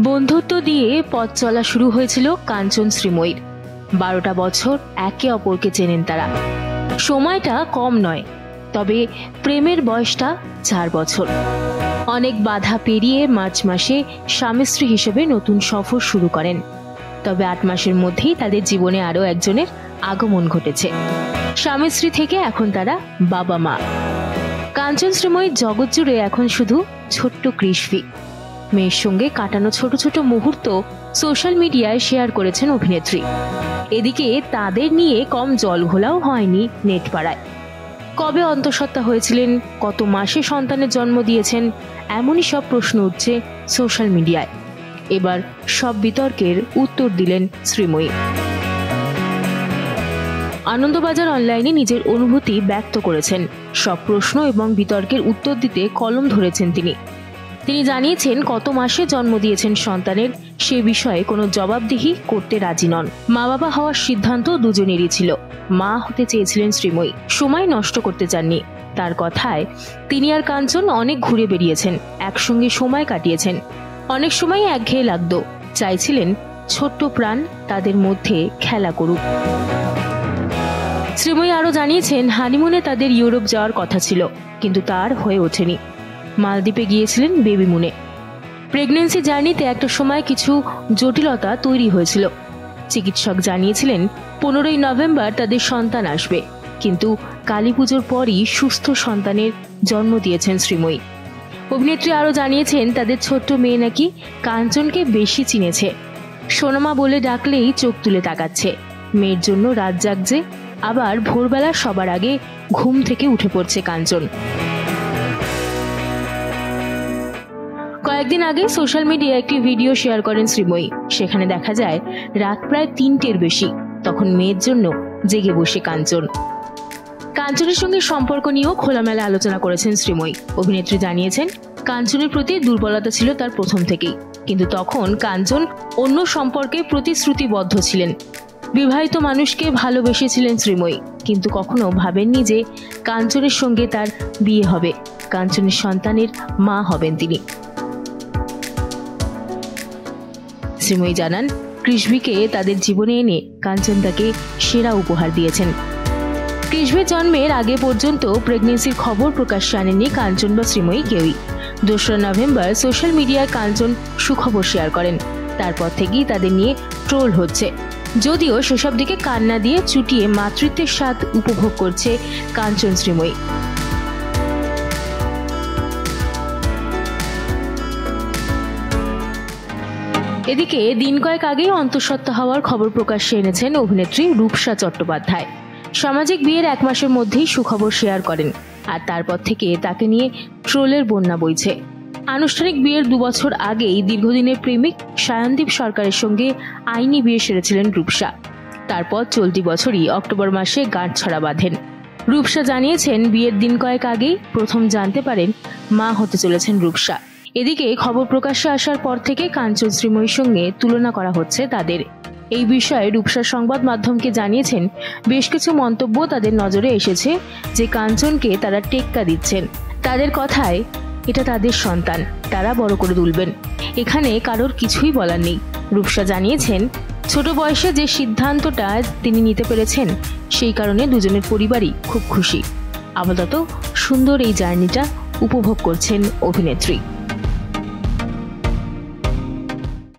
বন্ধুত্ব দিয়ে পথ চলা শুরু হয়েছিল কাঞ্চন শ্রীময়ীর। 12টা বছর একে অপরকে চেনেন তারা। সময়টা কম নয়, তবে প্রেমের বয়সটা 4 বছর। অনেক বাধা পেরিয়ে মার্চ মাসে স্বামী স্ত্রী হিসেবে নতুন সফর শুরু করেন। তবে 8 মাসের মধ্যেই তাদের জীবনে আরও একজনের আগমন ঘটেছে। স্বামী স্ত্রী থেকে এখন তারা বাবা মা। কাঞ্চন শ্রীময়ীর জগৎ জুড়ে এখন শুধু ছোট্ট কৃষ্ণি। মেয়ের সঙ্গে কাটানো ছোট ছোট মুহূর্ত সোশ্যাল মিডিয়ায় শেয়ার করেছেন অভিনেত্রী। এদিকে তাদের নিয়ে কম জল ঘোলাও হয়নি নেট পাড়ায়। কবে অন্তঃসত্ত্বা হয়েছিলেন, কত মাসে সন্তানের জন্ম দিয়েছেন, এমনই সব প্রশ্ন উঠছে সোশ্যাল মিডিয়ায়। এবার সব বিতর্কের উত্তর দিলেন শ্রীময়ী। আনন্দবাজার অনলাইনে নিজের অনুভূতি ব্যক্ত করেছেন। সব প্রশ্ন এবং বিতর্কের উত্তর দিতে কলম ধরেছেন তিনি জানিয়েছেন কত মাসে জন্ম দিয়েছেন সন্তানের, সে বিষয়ে কোনো জবাবদিহি করতে রাজি নন। মা বাবা হওয়ার সিদ্ধান্ত দুজনেরই ছিল। মা হতে চেয়েছিলেন শ্রীময়ী, সময় নষ্ট করতে চাননি। তার কথায় তিনি আর কাঞ্চন অনেক ঘুরে বেরিয়েছেন, একসঙ্গে সময় কাটিয়েছেন। অনেক সময় একঘেয়ে লাগতো, চাইছিলেন ছোট্ট প্রাণ তাদের মধ্যে খেলা করুক। শ্রীময়ী আরও জানিয়েছেন হানিমুনে তাদের ইউরোপ যাওয়ার কথা ছিল, কিন্তু তার হয়ে ওঠেনি। মালদ্বীপে গিয়েছিলেন বেবি মুনে। প্রেগন্যান্সি জার্নিতে একটা সময় কিছু জটিলতা তৈরি হয়েছিল। চিকিৎসক জানিয়েছিলেন 15ই নভেম্বর তাদের সন্তান আসবে, কিন্তু কালী পুজোর পরই সুস্থ সন্তানের জন্ম দিয়েছেন শ্রীময়ী। অভিনেত্রী আরও জানিয়েছেন তাদের ছোট্ট মেয়ে নাকি কাঞ্চনকে বেশি চিনেছে। সোনামা বলে ডাকলেই চোখ তুলে তাকাচ্ছে। মেয়ের জন্য রাত জাগছে, আবার ভোরবেলা সবার আগে ঘুম থেকে উঠে পড়ছে কাঞ্চন। কয়েকদিন আগে সোশ্যাল মিডিয়ায় একটি ভিডিও শেয়ার করেন শ্রীময়ী। সেখানে দেখা যায় রাত প্রায় 3টের বেশি। তখন মেয়ের জন্য জেগে বসে কাঞ্চন। কাঞ্চনের সঙ্গে সম্পর্ক নিয়েও খোলামেলা আলোচনা করেছেন শ্রীময়ী। অভিনেত্রী জানিয়েছেন কাঞ্চনের প্রতি দুর্বলতা ছিল তার প্রথম থেকেই, কিন্তু তখন কাঞ্চন অন্য সম্পর্কে প্রতিশ্রুতিবদ্ধ ছিলেন। বিবাহিত মানুষকে ভালোবেসেছিলেন শ্রীময়ী, কিন্তু কখনো ভাবেননি যে কাঞ্চনের সঙ্গে তার বিয়ে হবে, কাঞ্চনের সন্তানের মা হবেন তিনি। শ্রীময়ী জানান কৃষ্ণকে তাদের জীবনে এনে কাঞ্চন তাকে সেরা উপহার দিয়েছেন। কৃষ্ণের জন্মের আগে পর্যন্ত প্রেগন্যান্সির খবর প্রকাশ্যে আনেননি কাঞ্চন বা শ্রীময়ী কেউই। 2রা নভেম্বর সোশ্যাল মিডিয়ায় কাঞ্চন সুখবর শেয়ার করেন। তারপর থেকেই তাদের নিয়ে ট্রোল হচ্ছে, যদিও সেসব দিকে কান্না দিয়ে চুটিয়ে মাতৃত্বের স্বাদ উপভোগ করছে কাঞ্চন শ্রীময়ী। এদিকে দিন কয়েক আগেই অন্তঃসত্ত্বা হওয়ার খবর প্রকাশ্যে এনেছেন অভিনেত্রী রূপসা চট্টোপাধ্যায়। সামাজিক বিয়ের 1 মাসের মধ্যেই সুখবর শেয়ার করেন, আর তারপর থেকে তাকে নিয়ে ট্রোলের বন্যা বইছে। আনুষ্ঠানিক বিয়ের 2 বছর আগেই দীর্ঘদিনের প্রেমিক সায়নদীপ সরকারের সঙ্গে আইনি বিয়ে সেরেছিলেন রূপসা। তারপর চলতি বছরই অক্টোবর মাসে গাঁটছড়া বাঁধেন। রূপসা জানিয়েছেন বিয়ের দিন কয়েক আগেই প্রথম জানতে পারেন মা হতে চলেছেন রূপসা। এদিকে খবর প্রকাশ্যে আসার পর থেকে কাঞ্চন শ্রীময়ীর সঙ্গে তুলনা করা হচ্ছে তাদের। এই বিষয়ে রূপসা সংবাদ মাধ্যমকে জানিয়েছেন বেশ কিছু মন্তব্য তাদের নজরে এসেছে যে কাঞ্চনকে তারা টেক্কা দিচ্ছেন। তাদের কথায় এটা তাদের সন্তান, তারা বড় করে তুলবেন, এখানে কারোর কিছুই বলার নেই। রূপসা জানিয়েছেন ছোট বয়সে যে সিদ্ধান্তটা তিনি নিতে পেরেছেন সেই কারণে দুজনের পরিবারই খুব খুশি। আপাতত সুন্দর এই জার্নিটা উপভোগ করছেন অভিনেত্রী।